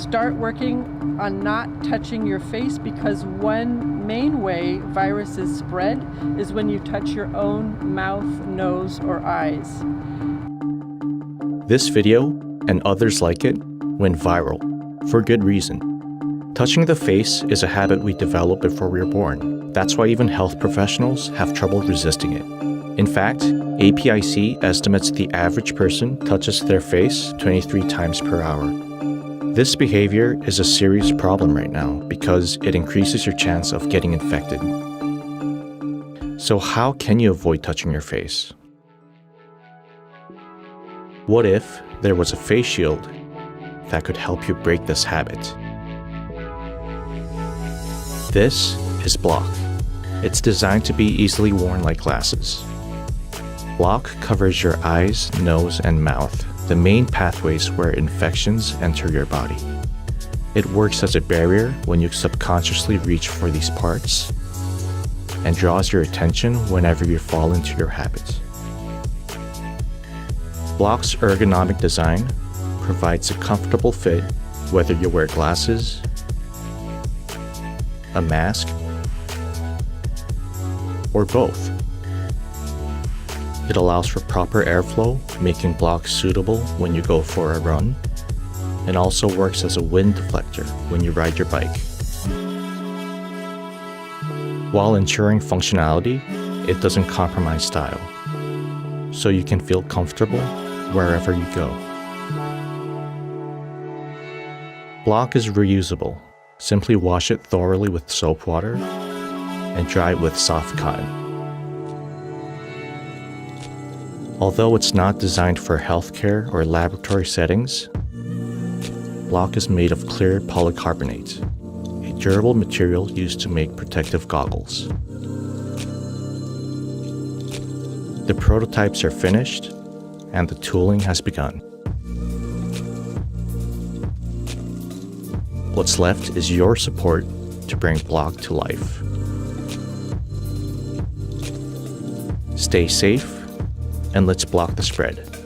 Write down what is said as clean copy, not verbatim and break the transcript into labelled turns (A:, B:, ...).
A: start working on not touching your face, because one main way viruses spread is when you touch your own mouth, nose, or eyes.
B: This video, and others like it, went viral, for good reason. Touching the face is a habit we develop before we are born. That's why even health professionals have trouble resisting it. In fact, APIC estimates the average person touches their face 23 times per hour. This behavior is a serious problem right now because it increases your chance of getting infected. So how can you avoid touching your face? What if there was a face shield that could help you break this habit? This is Blocc. It's designed to be easily worn like glasses. Blocc covers your eyes, nose, and mouth, the main pathways where infections enter your body. It works as a barrier when you subconsciously reach for these parts and draws your attention whenever you fall into your habits. Blocc's ergonomic design provides a comfortable fit whether you wear glasses, a mask, or both. It allows for proper airflow, making Blocc suitable when you go for a run, and also works as a wind deflector when you ride your bike. While ensuring functionality, it doesn't compromise style, so you can feel comfortable wherever you go. Blocc is reusable. Simply wash it thoroughly with soap water and dry it with soft cotton. Although it's not designed for healthcare or laboratory settings, Blocc is made of clear polycarbonate, a durable material used to make protective goggles. The prototypes are finished, and the tooling has begun. What's left is your support to bring Blocc to life. Stay safe, and let's block the spread.